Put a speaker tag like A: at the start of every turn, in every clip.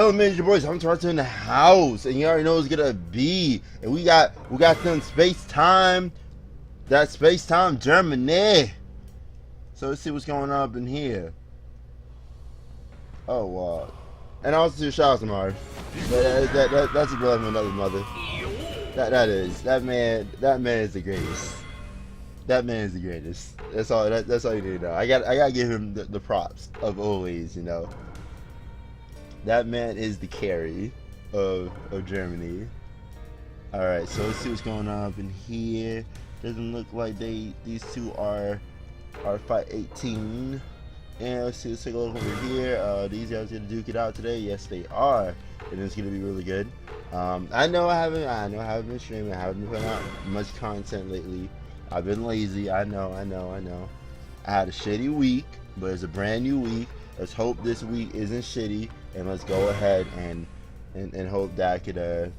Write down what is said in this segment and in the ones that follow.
A: Hello, man, it's your boys. I'm Naruto in the house, and you already know it's gonna be. And we got them space time, that space time Germany. So let's see what's going on up in here. Oh wow, and also shout out to Mars. That's a brother from another mother. That man is the greatest. That man is the greatest. That's all. That's all you need to know. I gotta give him the props of always. You know. That man is the carry of Germany. Alright, so let's see what's going on up in here. Doesn't look like these two are fight 18. And let's take a look over here. These guys gonna duke it out today. Yes, they are. And it's gonna be really good. I know I haven't been streaming. I haven't been putting out much content lately. I've been lazy. I know. I had a shitty week, but it's a brand new week. Let's hope this week isn't shitty, and let's go ahead and hope that I could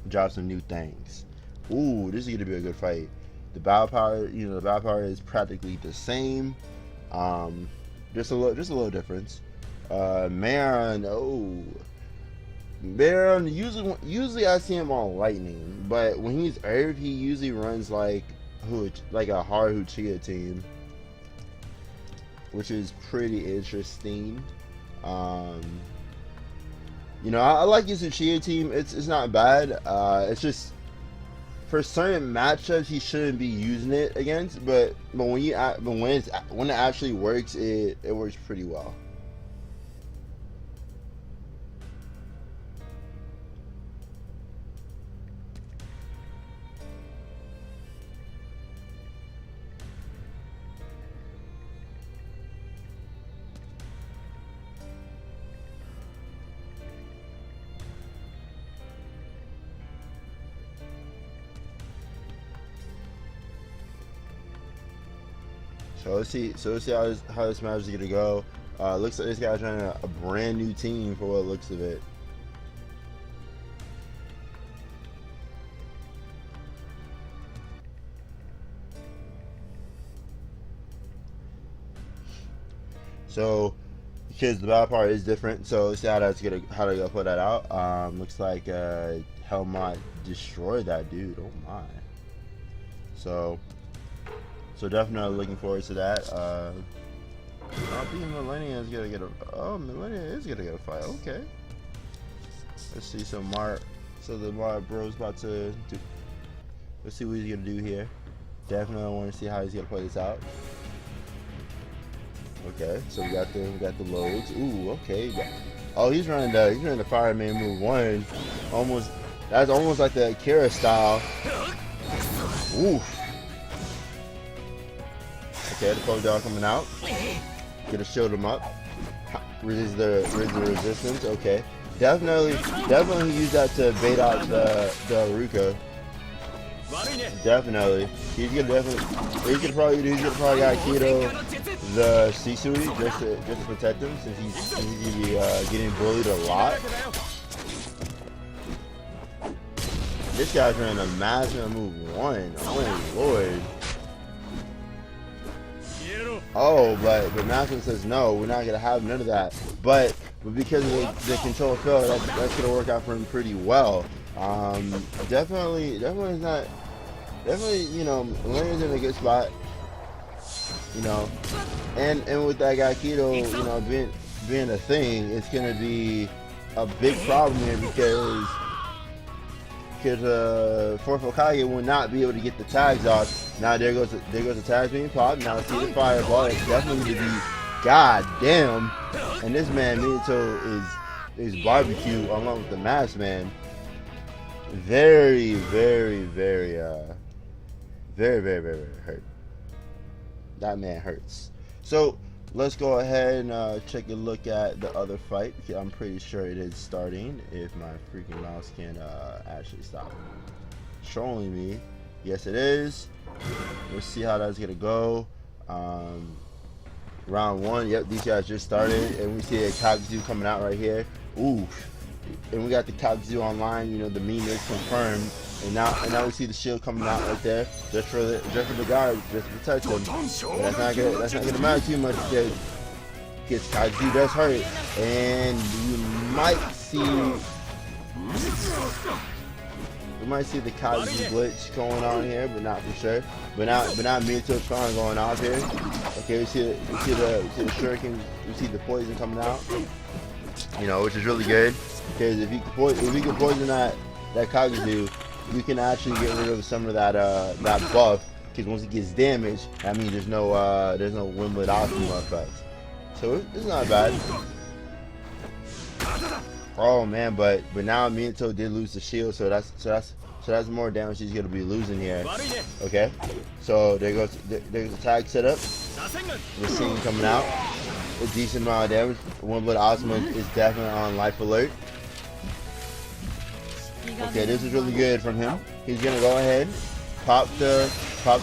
A: drop some new things. Ooh, this is gonna be a good fight. The battle power, the battle power is practically the same. Just a little difference. Maron, usually I see him on lightning, but when he's Earth, he usually runs like a hard Uchiha team, which is pretty interesting. I like his Uchiha team. It's not bad. It's just for certain matchups he shouldn't be using it against, but when it actually works, it works pretty well. So let's see how this match is gonna go. Looks like this guy's running a brand new team for what it looks of it. So because the battle part is different, so let's see how they're gonna put that out. Looks like Helmut destroyed that dude. Oh my. So definitely looking forward to that. I think Millennia is gonna get a fight. Okay. Let's see. So the Mar bro's about to do. Let's see what he's gonna do here. Definitely want to see how he's gonna play this out. Okay. So we got the loads. Ooh. Okay. Oh, he's running the fireman move 1. That's almost like the Akira style. Oof. Okay, the Poke Dog coming out. Gonna shield him up. Resist the resistance. Okay. Definitely use that to bait out the Ruka. Definitely. He's gonna probably got Keto the Sisui just to protect him, since he's gonna be getting bullied a lot. This guy's running a massive move 1. Oh lord. Oh, but Malcolm says no, we're not gonna have none of that. But because of the control field, that's gonna work out for him pretty well. Definitely, Millennia's in a good spot. And with that guy Keto, being a thing, it's gonna be a big problem here because Fourth Hokage will not be able to get the tags off. Now there goes the tags being popped. Now see the fireball. It's definitely going to be goddamn. And this man Minato is barbecue along with the masked man. Very hurt. That man hurts. So let's go ahead and check a look at the other fight. I'm pretty sure it is starting, if my freaking mouse can actually stop trolling me. Yes, it is. Let's see how that's gonna go. Round 1. Yep, these guys just started, and we see a Kakuzu coming out right here. Ooh, and we got the Kakuzu online. The meme is confirmed. And now we see the shield coming out right there, just for the guard, just to protect him. But that's not gonna matter too much because Kaiju does hurt, and you might the Kazuki glitch going on here, but not for sure. But now Minato trying going off here. Okay, we see the shuriken, we see the poison coming out. You know, which is really good because if you can poison that Kazuki, we can actually get rid of some of that buff. Because once it gets damaged, that means there's no Windblade Optima effect. So it's not bad. Oh man, but now Minato did lose the shield, so that's more damage he's gonna be losing here. Okay, so there's the tag setup. We're seeing coming out a decent amount of damage. Windblade Optima is definitely on life alert. Okay, this is really good from him. He's gonna go ahead, pop the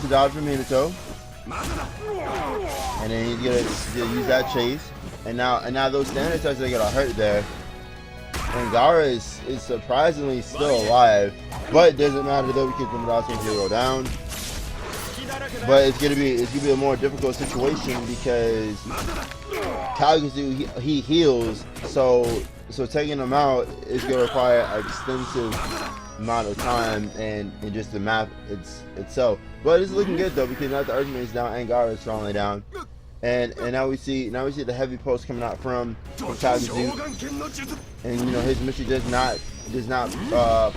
A: dodge from Minato, and then he's gonna use that chase. And now those standard attacks are gonna hurt there. And Gaara is surprisingly still alive, but it doesn't matter though because the Mopz is gonna go down. But it's gonna be a more difficult situation because Kazuki he heals, so taking him out is gonna require an extensive amount of time and just the map itself. But it's looking good though because now the Earthman is down and Gaara is strongly down. And now we see the heavy pulse coming out from Kazuki, and you know his mystery does not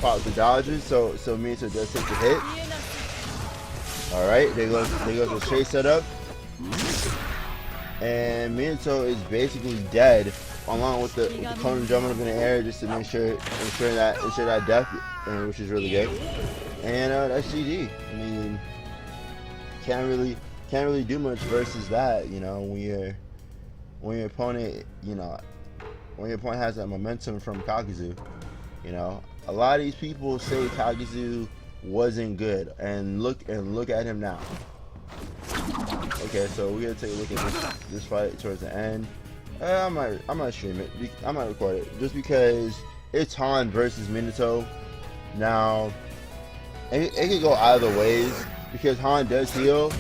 A: pop the dodges, so Minato does take the hit. All right, there goes the chase setup, and Minato is basically dead, along with the cone jumping up in the air just to ensure that death, which is really good. And that's GG. I mean, can't really do much versus that, you know, when your opponent has that momentum from Kakuzu. You know, a lot of these people say Kakuzu wasn't good, and look at him now. Okay, so we're gonna take a look at this fight towards the end. I might stream it. I might record it just because it's Han versus Minato. Now, it could go either ways because Han does heal.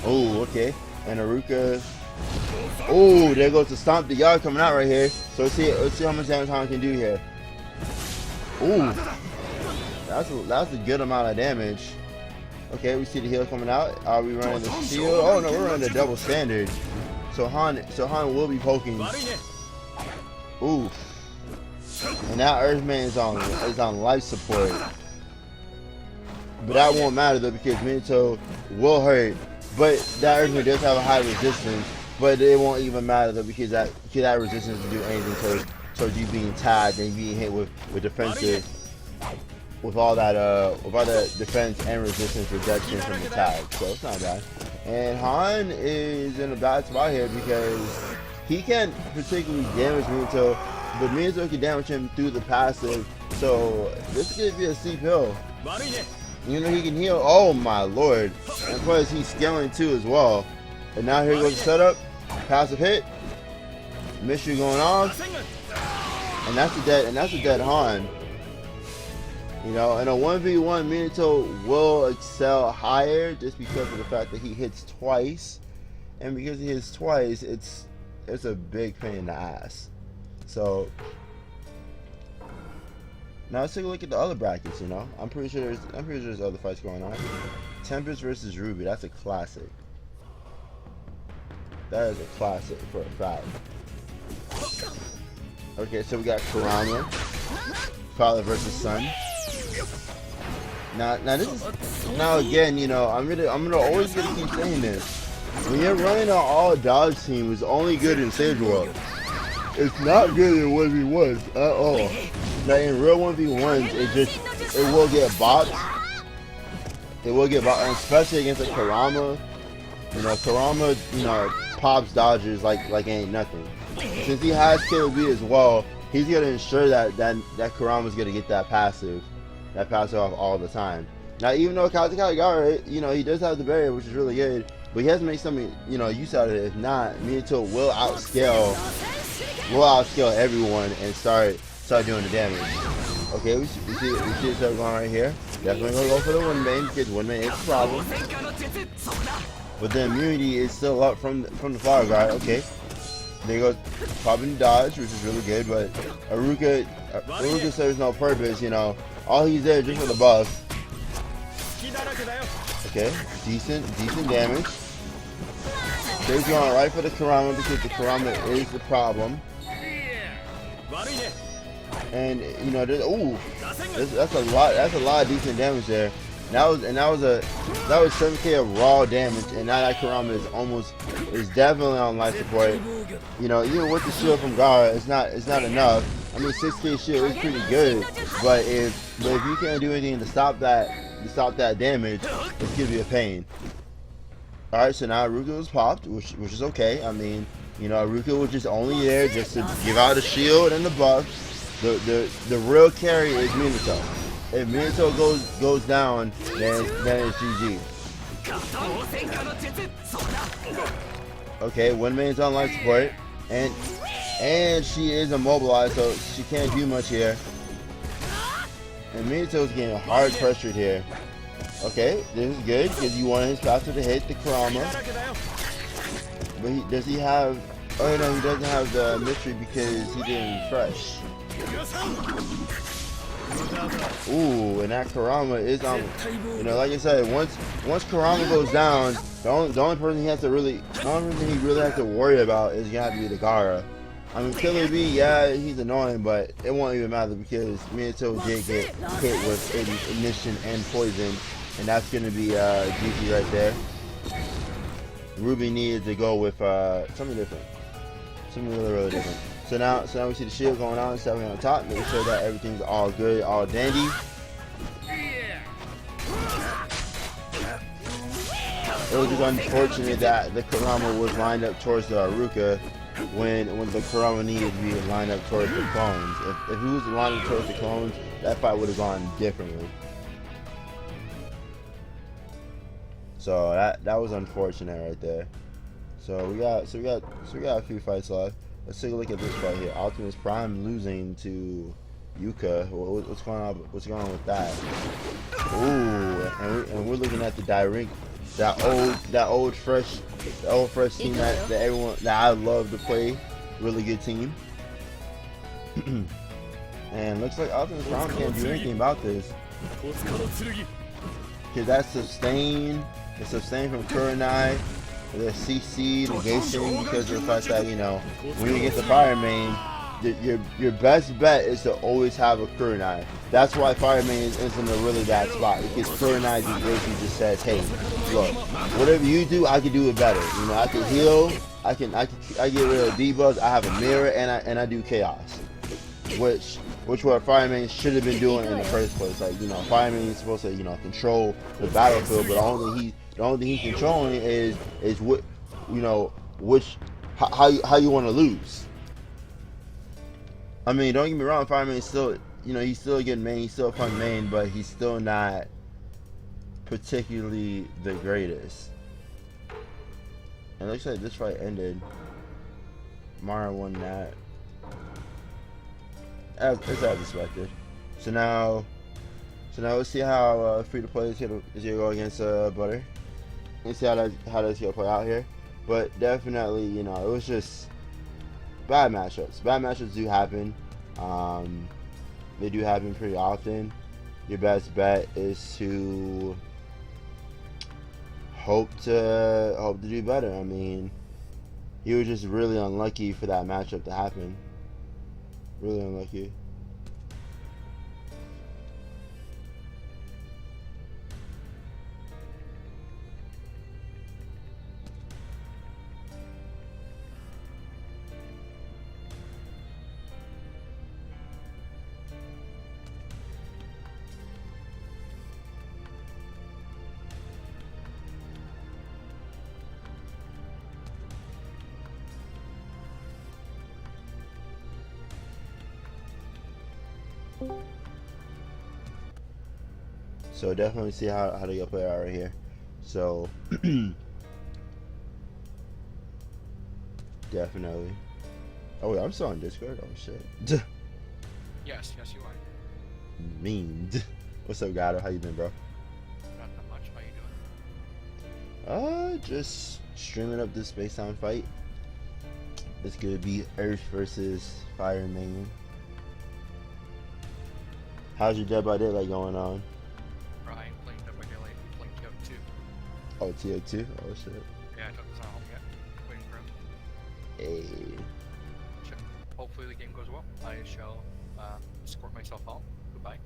A: Oh, okay. And Aruka. Oh, there goes the stomp the yard coming out right here. So let's see how much damage Han can do here. Ooh, that's a good amount of damage. Okay, we see the heal coming out. Are we running the shield? Oh no, we're running the double standard. So Han will be poking. Ooh. And now Earthman is on life support. But that won't matter though because Minato will hurt. But that Earthman does have a high resistance. But it won't even matter though because that resistance doesn't do anything towards you being tagged and being hit with defensive, with all that defense and resistance reduction from the tag. So it's not bad. And Han is in a bad spot here because he can't particularly damage Minato, but Minato can damage him through the passive. So this is gonna be a steep hill. You know he can heal. Oh my lord! And plus he's scaling too as well. And now here goes the setup. Passive hit. Mystery going off. And that's a dead Han. You know, in a 1v1, Minato will excel higher just because of the fact that he hits twice. And because he hits twice, it's a big pain in the ass. So now let's take a look at the other brackets, you know. I'm pretty sure there's other fights going on. Tempest versus Ruby, that's a classic. That is a classic for a fact. Okay, so we got Kurama, Father versus Son. Now again, you know, I'm gonna always keep saying this. When you're running an all dodge team, it's only good in Sage World. It's not good in 1v1s at all. Now in real 1v1s, it will get bopped. It will get bopped, and especially against a Kurama. You know, Kurama, you know, pops dodges like ain't nothing. Since he has KOB as well, he's gonna ensure that Kurama's gonna get that passive off all the time. Now, even though Kazuki, you know, he does have the barrier, which is really good, but he has to make something, you know, use out of it. If not, Minato will outscale everyone and start doing the damage. Okay, we see this going right here. Definitely gonna go for the one main because one main is a problem. But the immunity is still up from the fire guard. Okay. There goes popping dodge, which is really good, but Aruka serves no purpose, you know. All he's there just for the buff. Okay, decent damage. They're going right for the Kurama because the Kurama is the problem. And you know, that's a lot of decent damage there. That was 7K of raw damage, and now that Kurama is definitely on life support. You know, even with the shield from Gaara, it's not enough. I mean, 6K shield is pretty good, but if you can't do anything to stop that damage, it's gonna be a pain. All right, so now Aruka was popped, which is okay. I mean, you know, Aruka was just only there just to give out the shield and the buff. The real carry is Minato. If Minato goes down, then it's GG. Okay, one man's on life support, and she is immobilized, so she can't do much here. And Minato's getting hard pressured here. Okay, this is good because you want his faster to hit the Kurama. But does he have? Oh no, he doesn't have the mystery because he didn't refresh. Ooh, and that Kurama is on. You know, like I said, once Kurama goes down, the only person he really has to worry about is gonna have to be the Gaara. I mean, Killer B, yeah, he's annoying, but it won't even matter because Minato did get hit with ignition and poison, and that's gonna be GG right there. Ruby needed to go with something different, something really different. So now we see the shield going on, stepping on top, making sure that everything's all good, all dandy. It was just unfortunate that the Kurama was lined up towards the Aruka when the Kurama needed to be lined up towards the clones. If he was lined up towards the clones, that fight would have gone differently. So that was unfortunate right there. So we got a few fights left. Let's take a look at this fight here. Optimus Prime losing to Yuka. What's going on with that? Ooh, and we're looking at the Dairink, that old fresh team that I love to play. Really good team. And looks like Optimus Prime can't do anything about this. Cause that's sustain. It's sustained from Kurenai. The CC negation because of the fact that, you know, when you get the Fire Main, your best bet is to always have a Kurenai. That's why Fire Main is in a really bad spot, because Kurenai basically just says, hey, look, whatever you do, I can do it better. You know, I can heal, I get rid of debuffs, I have a mirror, and I do chaos, which what Fire Main should have been doing in the first place. Like, you know, Fire Main is supposed to, you know, control the battlefield, but the only thing he's controlling is what, you know, how you want to lose. I mean, don't get me wrong, Fire Main is still, you know, he's still a good main, he's still a fun main, but he's still not particularly the greatest. And looks like this fight ended. Mara won that. As expected. So now let's see how free to play is gonna go against Butter. Let's see how that's gonna play out here. But definitely, you know, it was just bad matchups. Bad matchups do happen. They do happen pretty often. Your best bet is to hope to do better. I mean, he was just really unlucky for that matchup to happen. Really unlucky. So definitely see how to go play out right here. So definitely. Oh wait, I'm still on Discord. Oh shit.
B: Yes, you are.
A: Mean. What's up, Gato? How you been, bro?
B: Not that much. How you doing?
A: Just streaming up this Space Time fight. It's gonna be Earth versus Fire Main. How's your Dead by Daylight going on?
B: Ryan playing Dead by Daylight, playing TO2.
A: Oh, TO2? Oh shit.
B: Yeah, I don't, it's not home yet. Waiting for him.
A: Hey.
B: Hopefully the game goes well. I shall escort myself home. Goodbye.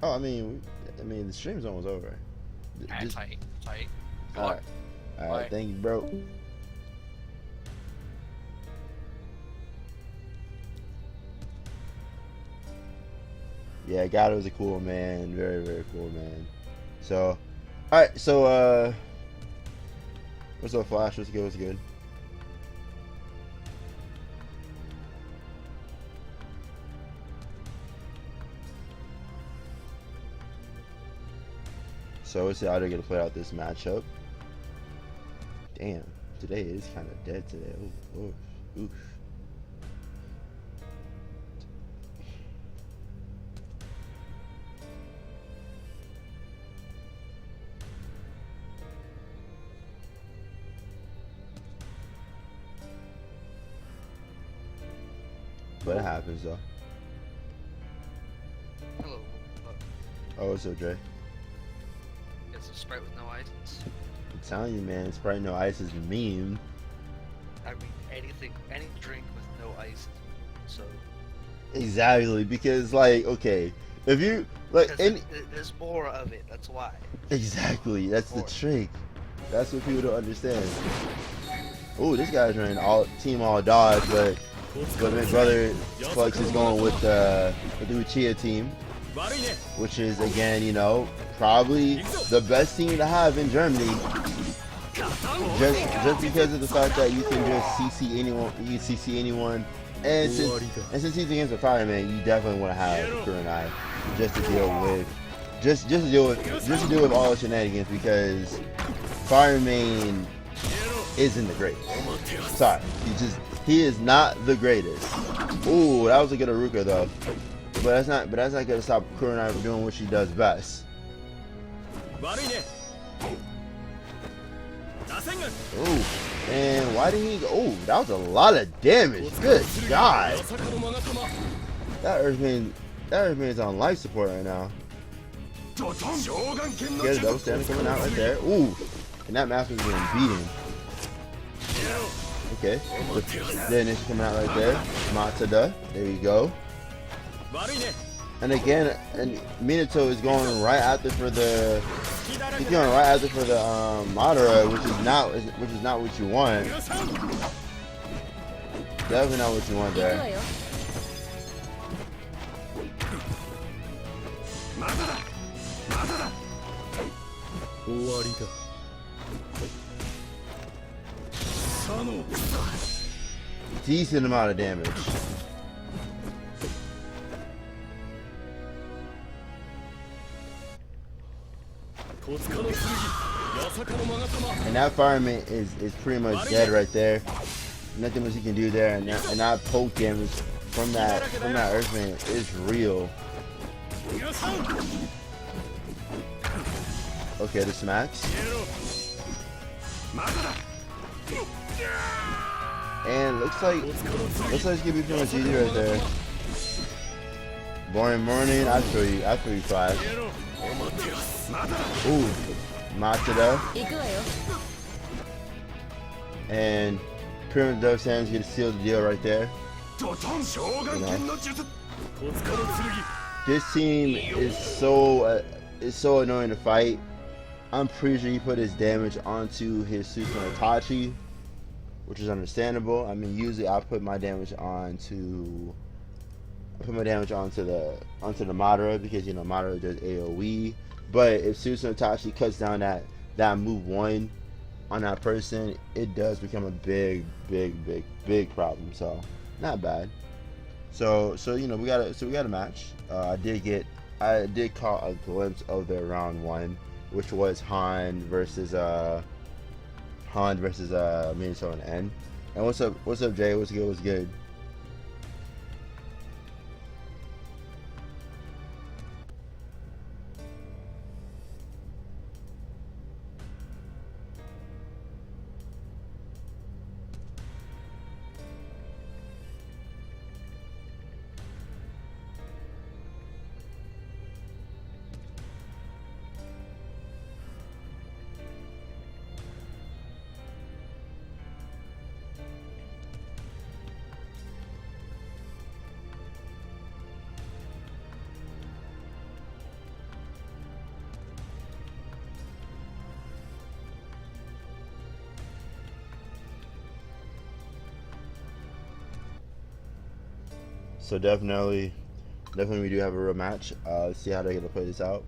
A: Oh, I mean, the stream's almost over.
B: Tight. Good
A: All
B: luck.
A: right. All right.
B: Bye.
A: Thank you, bro. Yeah, God was a cool man. Very, very cool man. So, all right. So, what's up, Flash? What's good? What's good? So it's out there gonna play out this matchup. Damn, today is kind of dead today. Ooh, oof. But it happens though.
C: Hello.
A: Oh, what's up, Dre?
C: It's a Sprite with no ice.
A: I'm telling you, man, Sprite no ice is a meme.
C: I mean, any drink with no ice. So.
A: Exactly, because like, okay, if you like any,
C: there's more of it. That's why.
A: exactly, that's the
C: More.
A: trick. That's what people don't understand. Oh, this guy's running all dodge, but my brother Flux is going with the Uchiha team, which is again, you know, probably the best team to have in Germany. Just because of the fact that you can just CC anyone, and since he's against the Fireman, you definitely want to have Kurenai just to deal with all the shenanigans, because Fireman isn't the greatest. Sorry, he is not the greatest. Ooh, that was a good Aruka though, but that's not gonna stop Kurenai from doing what she does best. Ooh, and why did he go? Oh, that was a lot of damage. Good God. That Earthman's on life support right now. Get a double standard coming out right there. Ooh, and that Master's getting beaten. Okay, then it's coming out right there. Matada, there you go. And again, and Minato is going right after for the. He's going right after for the Madara, which is not what you want. Definitely not what you want there. Decent amount of damage. And that fireman is pretty much dead right there. Nothing much he can do there, and that poke damage from that Earthman is real. Okay, the smacks. And looks like it's gonna be pretty much easy right there. Boring morning, I feel you 5. Ooh, Matada. And Pyramid Dove Sands get to seal the deal right there. You know. This team is so annoying to fight. I'm pretty sure he put his damage onto his Susan Itachi, which is understandable. I mean, usually I put my damage onto the Madara, because, you know, Madara does AoE. But if Susan Itachi cuts down that move 1 on that person, it does become a big problem. So not bad. So you know, we got a match. I did caught a glimpse of the round 1, which was Han versus Minato and N. And what's up, Jay? What's good? So definitely we do have a real match. Let's see how they're gonna play this out.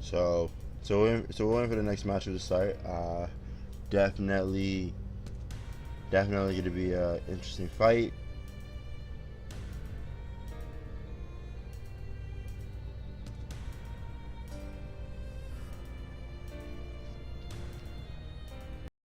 A: So we're waiting for the next match to start. Definitely going to be an interesting fight.